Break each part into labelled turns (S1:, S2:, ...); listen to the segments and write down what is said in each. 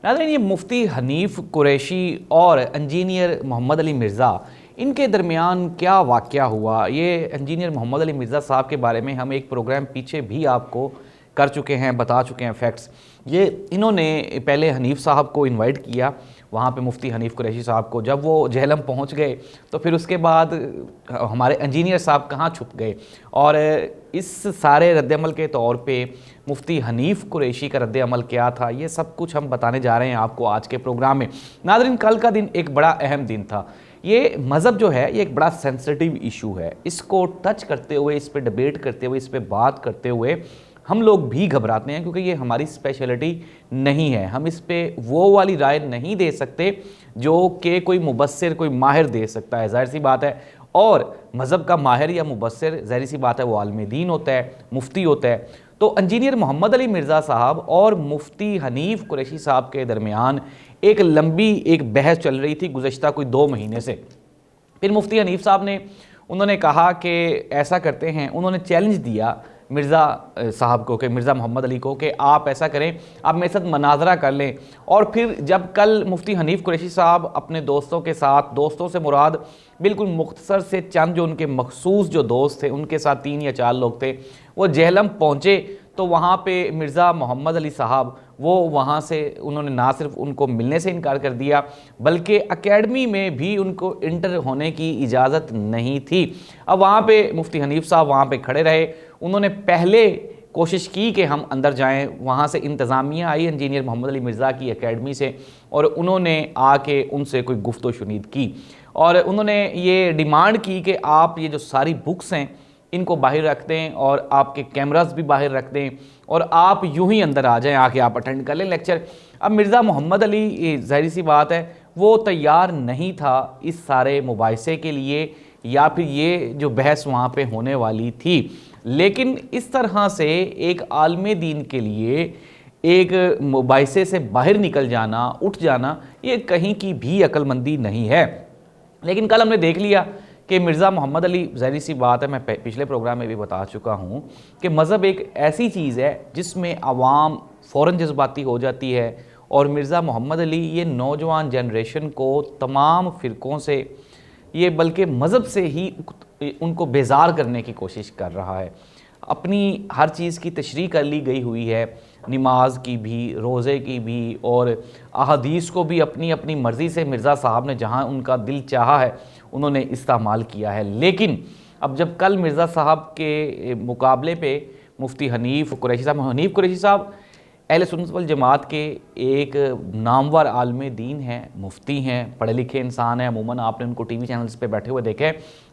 S1: नाज़रीन, ये मुफ्ती हनीफ कुरैशी और इंजीनियर मोहम्मद अली मिर्ज़ा, इनके दरमियान क्या वाक़या हुआ, ये इंजीनियर मोहम्मद अली मिर्ज़ा साहब के बारे में हम एक प्रोग्राम पीछे भी आपको कर चुके हैं, बता चुके हैं फैक्ट्स। ये इन्होंने पहले हनीफ साहब को इनवाइट किया वहाँ पे, मुफ्ती हनीफ कुरैशी साहब को। जब वो जेहलम पहुँच गए तो फिर उसके बाद हमारे इंजीनियर साहब कहाँ छुप गए, और इस सारे रद्दअमल के तौर पे मुफ्ती हनीफ कुरैशी का रद्दअमल क्या था, ये सब कुछ हम बताने जा रहे हैं आपको आज के प्रोग्राम में। नाज़रीन, कल का दिन एक बड़ा अहम दिन था। ये मज़हब जो है ये एक बड़ा सेंसिटिव इशू है। इसको टच करते हुए, इस पर डिबेट करते हुए, इस पर बात करते हुए हम लोग भी घबराते हैं, क्योंकि ये हमारी स्पेशलिटी नहीं है। हम इस पे वो वाली राय नहीं दे सकते जो कि कोई मुबस्सिर, कोई माहिर दे सकता है, ज़ाहिर सी बात है। और मज़हब का माहिर या मुबस्सिर, ज़ाहिर सी बात है, वो आलिम दीन होता है, मुफ्ती होता है। तो इंजीनियर मोहम्मद अली मिर्ज़ा साहब और मुफ्ती हनीफ कुरैशी साहब के दरमियान एक लंबी बहस चल रही थी गुज़श्ता कोई 2 महीने से। फिर मुफ्ती हनीफ साहब ने, उन्होंने कहा कि ऐसा करते हैं, उन्होंने चैलेंज दिया मिर्ज़ा साहब को, कि मिर्ज़ा मोहम्मद अली को, कि आप ऐसा करें, आप मेरे साथ मनाजरा कर लें। और फिर जब कल मुफ्ती हनीफ कुरैशी साहब अपने दोस्तों के साथ, दोस्तों से मुराद बिल्कुल मुख्तसर से चंद जो उनके मखसूस जो दोस्त थे, उनके साथ 3 या 4 लोग थे, वो जेहलम पहुँचे, तो वहाँ पे मिर्ज़ा मोहम्मद अली साहब वो वहाँ से, उन्होंने ना सिर्फ उनको मिलने से इनकार कर दिया, बल्कि एकेडमी में भी उनको इंटर होने की इजाज़त नहीं थी। अब वहाँ पे मुफ्ती हनीफ साहब वहाँ पे खड़े रहे। उन्होंने पहले कोशिश की कि हम अंदर जाएं। वहाँ से इंतज़ामिया आई इंजीनियर मोहम्मद अली मिर्ज़ा की एकेडमी से, और उन्होंने आके उनसे कोई गुफ्त व शुनीद की, और उन्होंने ये डिमांड की कि आप ये जो सारी बुक्स हैं इनको बाहर रख दें, और आपके कैमरास भी बाहर रख दें, और आप यूं ही अंदर आ जाएं, आके आप अटेंड कर लें लेक्चर। अब मिर्ज़ा मोहम्मद अली, ज़ाहिर सी बात है, वो तैयार नहीं था इस सारे मुबाहिसे के लिए, या फिर ये जो बहस वहाँ पे होने वाली थी। लेकिन इस तरह से एक आलिम दीन के लिए एक मुबाहिसे से बाहर निकल जाना, उठ जाना, ये कहीं की भी अक्लमंदी नहीं है। लेकिन कल हमने देख लिया कि मिर्ज़ा मोहम्मद अली, ज़ाहिर सी बात है, मैं पिछले प्रोग्राम में भी बता चुका हूँ कि मज़हब एक ऐसी चीज़ है जिसमें आवाम फ़ौरन जज्बाती हो जाती है, और मिर्ज़ा मोहम्मद अली ये नौजवान जनरेशन को तमाम फ़िरक़ों से, ये बल्कि मज़हब से ही उनको बेजार करने की कोशिश कर रहा है। अपनी हर चीज़ की तशरीह कर ली गई हुई है, नमाज की भी, रोज़े की भी, और अहादीस को भी अपनी अपनी मर्ज़ी से मिर्ज़ा साहब ने जहाँ उनका दिल चाहा है उन्होंने इस्तेमाल किया है। लेकिन अब जब कल मिर्ज़ा साहब के मुकाबले पे मुफ्ती हनीफ कुरैशी साहब अहले सुन्नत वल जमात के एक नामवर आलिम दीन हैं, मुफ्ती हैं, पढ़े लिखे इंसान हैं। अमूमन आपने उनको टीवी चैनल्स पे बैठे हुए देखे,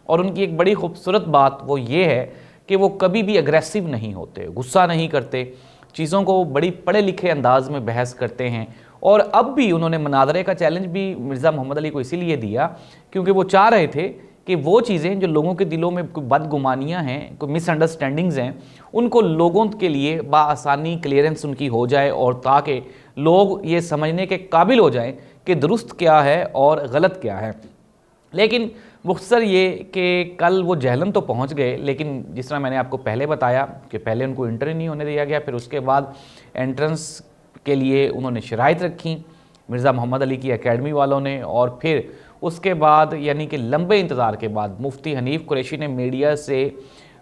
S1: और उनकी एक बड़ी खूबसूरत बात वो ये है कि वो कभी भी अग्रेसिव नहीं होते, गुस्सा नहीं करते, चीज़ों को बड़ी पढ़े लिखे अंदाज में बहस करते हैं। और अब भी उन्होंने मुनाज़रे का चैलेंज भी मिर्ज़ा मोहम्मद अली को इसीलिए दिया क्योंकि वो चाह रहे थे कि वो चीज़ें जो लोगों के दिलों में कोई बदगुमानियाँ हैं, कोई मिसअंडरस्टैंडिंग्स हैं, उनको लोगों के लिए बाआसानी क्लियरेंस उनकी हो जाए, और ताकि लोग ये समझने के काबिल हो जाएं कि दुरुस्त क्या है और गलत क्या है। लेकिन मुख्तसर ये कि कल वो जेहलम तो पहुंच गए, लेकिन जिस तरह मैंने आपको पहले बताया कि पहले उनको इंटर ही नहीं होने दिया गया, फिर उसके बाद एंट्रेंस के लिए उन्होंने शराइत रखी मिर्ज़ा मोहम्मद अली की एकेडमी वालों ने, और फिर उसके बाद यानी कि लंबे इंतज़ार के बाद मुफ्ती हनीफ कुरैशी ने मीडिया से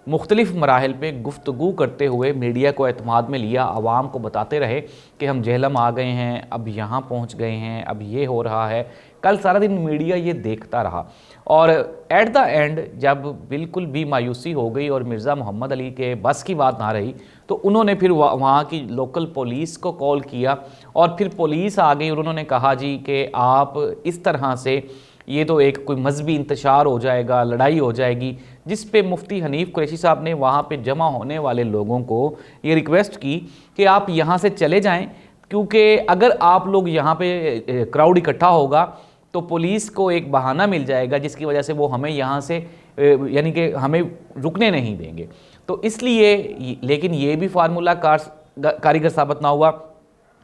S1: मुख्तलिफ़ मराहिल पे गुफ्तगू करते हुए मीडिया को एतमाद में लिया, आवाम को बताते रहे कि हम जेहलम आ गए हैं, अब यहाँ पहुँच गए हैं, अब ये हो रहा है। कल सारा दिन मीडिया ये देखता रहा, और एट द एंड जब बिल्कुल भी मायूसी हो गई और मिर्ज़ा मोहम्मद अली के बस की बात ना रही, तो उन्होंने फिर वहाँ की लोकल पुलिस को कॉल किया, और फिर पुलिस आ गई और उन्होंने कहा जी कि आप इस तरह से, ये तो एक कोई मजहबी इंतशार हो जाएगा, लड़ाई हो जाएगी, जिस पे मुफ्ती हनीफ कुरैशी साहब ने वहाँ पे जमा होने वाले लोगों को ये रिक्वेस्ट की कि आप यहाँ से चले जाएं, क्योंकि अगर आप लोग यहाँ पे क्राउड इकट्ठा होगा तो पुलिस को एक बहाना मिल जाएगा जिसकी वजह से वो हमें यहाँ से यानी कि हमें रुकने नहीं देंगे। तो इसलिए, लेकिन ये भी फार्मूला कारीगर साबित ना हुआ,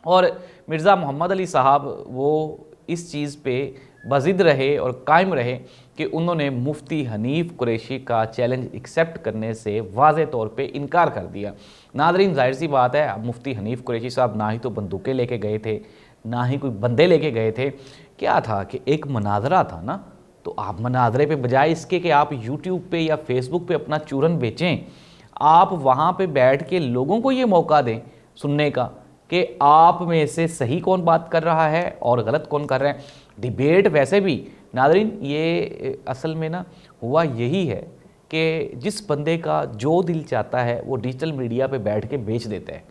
S1: और मिर्ज़ा मोहम्मद अली साहब वो इस चीज़ पे बज़िद रहे और कायम रहे कि उन्होंने मुफ्ती हनीफ कुरैशी का चैलेंज एक्सेप्ट करने से वाज़े तौर पे इनकार कर दिया। नाज़रीन, ज़ाहिर सी बात है, अब मुफ्ती हनीफ कुरैशी साहब ना ही तो बंदूकें लेके गए थे, ना ही कोई बंदे लेके गए थे। क्या था कि एक मुनाजरा था ना, तो आप मुनाजरे पे बजाय इसके कि आप यूट्यूब पे या फेसबुक पे अपना चूरन बेचें, आप वहाँ पे बैठ के लोगों को ये मौका दें सुनने का कि आप में से सही कौन बात कर रहा है और गलत कौन कर रहा है। डिबेट वैसे भी नादरीन ये असल में ना हुआ यही है कि जिस बंदे का जो दिल चाहता है वो डिजिटल मीडिया पे बैठ के बेच देता है,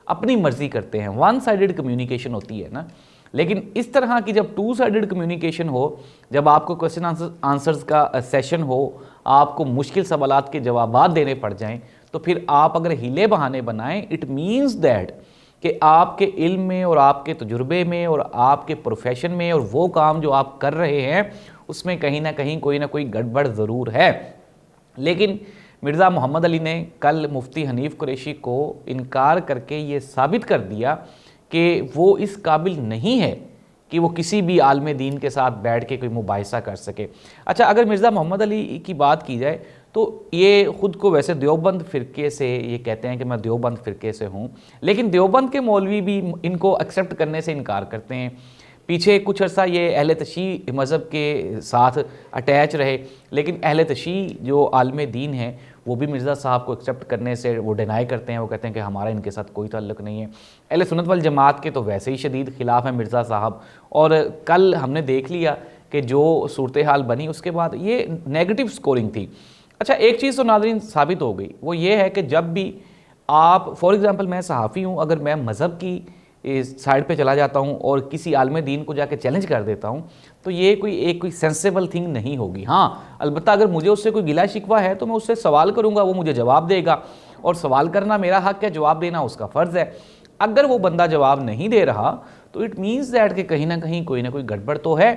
S1: अपनी मर्जी करते हैं, वन साइडेड कम्युनिकेशन होती है ना। लेकिन इस तरह की जब टू साइडेड कम्युनिकेशन हो, जब आपको क्वेश्चन आंसर्स का सेशन हो, आपको मुश्किल सवालात के जवाबात देने पड़ जाएं, तो फिर आप अगर हीले बहाने बनाएं, इट मीन्स दैट कि आपके इल्म में और आपके तजुर्बे में और आपके प्रोफेशन में और वो काम जो आप कर रहे हैं उसमें कहीं ना कोई गड़बड़ ज़रूर है। लेकिन मिर्ज़ा मोहम्मद अली ने कल मुफ्ती हनीफ कुरैशी को इनकार करके ये साबित कर दिया कि वो इस काबिल नहीं है कि वो किसी भी आलम दीन के साथ बैठ के कोई मुबाहिसा कर सके। अच्छा, अगर मिर्ज़ा मोहम्मद अली की बात की जाए तो ये ख़ुद को वैसे देवबंद फ़िरके से ये कहते हैं कि मैं देवबंद फ़िरके से हूँ, लेकिन देवबंद के मौलवी भी इनको एक्सेप्ट करने से इनकार करते हैं। पीछे कुछ अर्सा ये अहले तशी मज़हब के साथ अटैच रहे, लेकिन अहले तशी जो आलम दीन है वो भी मिर्ज़ा साहब को एक्सेप्ट करने से वो डिनाई करते हैं। वो कहते हैं कि हमारा इनके साथ कोई ताल्लुक़ नहीं है। अहले सुन्नत वल जमात के तो वैसे ही शदीद ख़िलाफ़ हैं मिर्ज़ा साहब। और कल हमने देख लिया कि जो सूरत हाल बनी उसके बाद ये नेगेटिव स्कोरिंग थी। अच्छा, एक चीज़ तो नाज़रीन साबित हो गई, वो ये है कि जब भी आप फॉर एग्ज़ाम्पल मैं सहाफ़ी हूँ, अगर मैं मज़हब की इस साइड पे चला जाता हूँ और किसी आलम दीन को जाके चैलेंज कर देता हूँ, तो ये कोई सेंसेबल थिंग नहीं होगी। हाँ, अलबत्ता अगर मुझे उससे कोई गिला शिकवा है तो मैं उससे सवाल करूँगा, वो मुझे जवाब देगा, और सवाल करना मेरा हक़ है, जवाब देना उसका फ़र्ज़ है। अगर वो बंदा जवाब नहीं दे रहा तो इट मीन्स दैट कि कहीं ना कोई गड़बड़ तो है।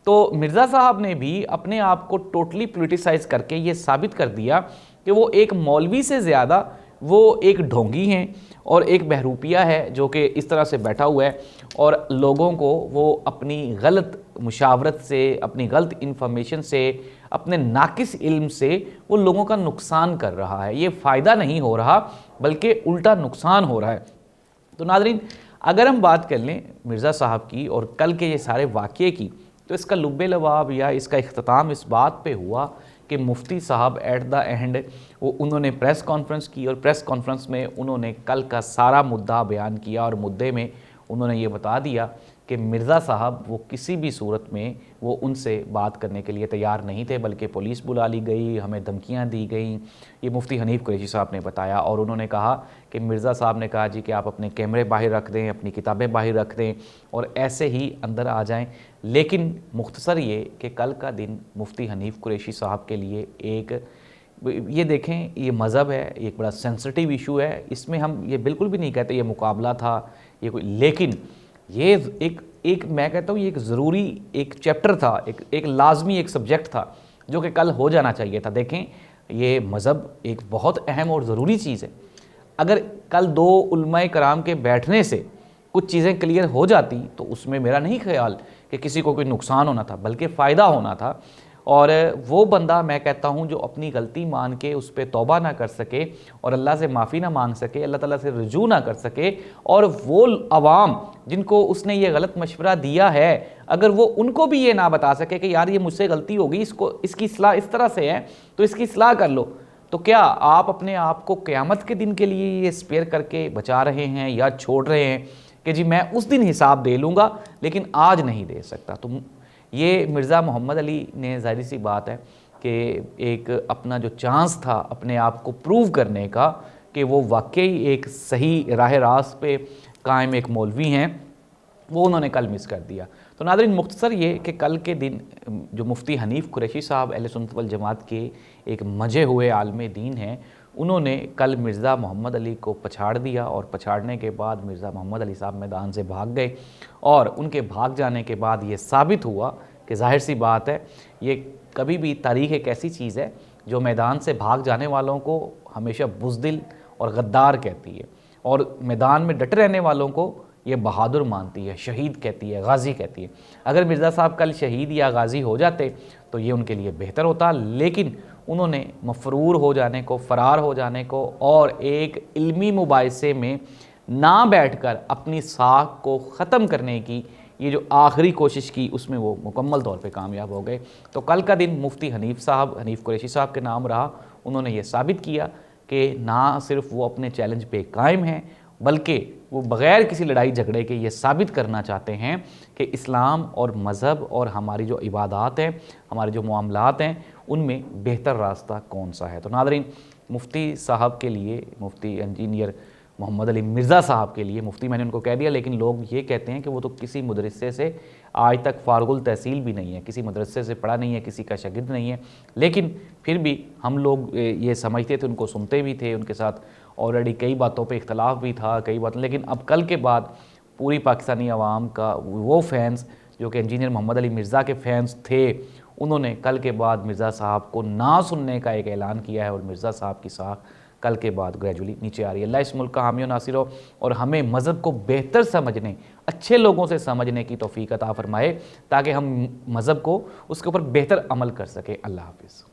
S1: तो मिर्ज़ा साहब ने भी अपने आप को टोटली पोलिटिसाइज़ करके ये साबित कर दिया कि वो एक मौलवी से ज़्यादा वो एक ढोंगी हैं और एक बहरूपिया है जो कि इस तरह से बैठा हुआ है और लोगों को वो अपनी गलत मुशावरत से, अपनी गलत इन्फॉर्मेशन से, अपने नाकिस इल्म से वो लोगों का नुकसान कर रहा है। ये फ़ायदा नहीं हो रहा बल्कि उल्टा नुकसान हो रहा है। तो नाज़रीन, अगर हम बात कर लें मिर्ज़ा साहब की और कल के ये सारे वाक़ये की, तो इसका लुब्बे लबाब या इसका इख्तिताम इस बात पे हुआ कि मुफ्ती साहब एट द एंड उन्होंने प्रेस कॉन्फ्रेंस की और प्रेस कॉन्फ्रेंस में उन्होंने कल का सारा मुद्दा बयान किया और मुद्दे में उन्होंने ये बता दिया कि मिर्ज़ा साहब वो किसी भी सूरत में वो उनसे बात करने के लिए तैयार नहीं थे, बल्कि पुलिस बुला ली गई, हमें धमकियां दी गई। ये मुफ्ती हनीफ कुरैशी साहब ने बताया और उन्होंने कहा कि मिर्ज़ा साहब ने कहा जी कि आप अपने कैमरे बाहर रख दें, अपनी किताबें बाहर रख दें और ऐसे ही अंदर आ जाएं। लेकिन मुख्तसर ये कि कल का दिन मुफ्ती हनीफ कुरैशी साहब के लिए एक, ये देखें, ये मज़हब है, एक बड़ा सेंसिटिव इशू है, इसमें हम ये बिल्कुल भी नहीं कहते ये मुकाबला था ये कोई, लेकिन ये एक मैं कहता हूँ ये एक ज़रूरी एक चैप्टर था, एक लाजमी एक सब्जेक्ट था जो कि कल हो जाना चाहिए था। देखें, ये मज़हब एक बहुत अहम और ज़रूरी चीज़ है। अगर कल दो उलमाए कराम के बैठने से कुछ चीज़ें क्लियर हो जाती तो उसमें मेरा नहीं ख्याल कि किसी को कोई नुकसान होना था, बल्कि फ़ायदा होना था। और वो बंदा मैं कहता हूँ जो अपनी गलती मान के उस पर तौबा ना कर सके और अल्लाह से माफ़ी ना मांग सके, अल्लाह ताला से रुजू ना कर सके, और वो अवाम जिनको उसने ये गलत मशवरा दिया है अगर वो उनको भी ये ना बता सके कि यार ये मुझसे गलती होगी, इसकी इस्लाह इस तरह से है तो इसकी इस्लाह कर लो, तो क्या आप अपने आप को क़यामत के दिन के लिए ये स्पेयर करके बचा रहे हैं या छोड़ रहे हैं कि जी मैं उस दिन हिसाब दे लूँगा लेकिन आज नहीं दे सकता? तो ये मिर्ज़ा मोहम्मद अली ने ज़ाहिर सी बात है कि एक अपना जो चांस था अपने आप को प्रूव करने का कि वो वाकई एक सही राह रास्त पे कायम एक मौलवी हैं, वो उन्होंने कल मिस कर दिया। तो नाज़रीन, मुख्तसर ये कि कल के दिन जो मुफ्ती हनीफ कुरैशी साहब अहले सुन्नत वल जमात के एक मजे हुए आलम दीन हैं, उन्होंने कल मिर्ज़ा मोहम्मद अली को पछाड़ दिया और पछाड़ने के बाद मिर्ज़ा मोहम्मद अली साहब मैदान से भाग गए और उनके भाग जाने के बाद ये साबित हुआ कि जाहिर सी बात है ये कभी भी तारीख़ एक ऐसी चीज़ है जो मैदान से भाग जाने वालों को हमेशा बुज़दिल और गद्दार कहती है और मैदान में डटे रहने वालों को ये बहादुर मानती है, शहीद कहती है, गाज़ी कहती है। अगर मिर्ज़ा साहब कल शहीद या गाज़ी हो जाते तो ये उनके लिए बेहतर होता, लेकिन उन्होंने मफरूर हो जाने को, फ़रार हो जाने को और एक इल्मी मुबाहिसे में ना बैठकर अपनी साख को ख़त्म करने की ये जो आखिरी कोशिश की उसमें वो मुकम्मल तौर पे कामयाब हो गए। तो कल का दिन मुफ्ती हनीफ़ कुरैशी साहब के नाम रहा। उन्होंने ये साबित किया कि ना सिर्फ वो अपने चैलेंज पे कायम हैं, बल्कि वो बग़ैर किसी लड़ाई झगड़े के ये साबित करना चाहते हैं कि इस्लाम और मज़हब और हमारी जो इबादत हैं, हमारे जो मामलात हैं, उनमें बेहतर रास्ता कौन सा है। तो नाज़रीन, मुफ्ती साहब के लिए, मुफ्ती इंजीनियर मोहम्मद अली मिर्ज़ा साहब के लिए, मुफ्ती मैंने उनको कह दिया, लेकिन लोग ये कहते हैं कि वो तो किसी मदरसे से आज तक फारुल तहसील भी नहीं है, किसी मदरसे से पढ़ा नहीं है, किसी का शागिर्द नहीं है, लेकिन फिर भी हम लोग ये समझते थे, उनको सुनते भी थे, उनके साथ ऑलरेडी कई बातों पे इख्तलाफ भी था, कई बातें। लेकिन अब कल के बाद पूरी पाकिस्तानी आवाम का वो फैंस जो कि इंजीनियर मोहम्मद अली मिर्ज़ा के फैंस थे, उन्होंने कल के बाद मिर्ज़ा साहब को ना सुनने का एक ऐलान किया है और मिर्ज़ा साहब की साख कल के बाद ग्रेजुअली नीचे आ रही है। अल्लाह इस मुल्क का हामी और नासिर हो और हमें मज़हब को बेहतर समझने, अच्छे लोगों से समझने की तौफीक अता फरमाए, ताकि हम मज़हब को उसके ऊपर बेहतर अमल कर सकें। अल्लाह हाफ़िज़।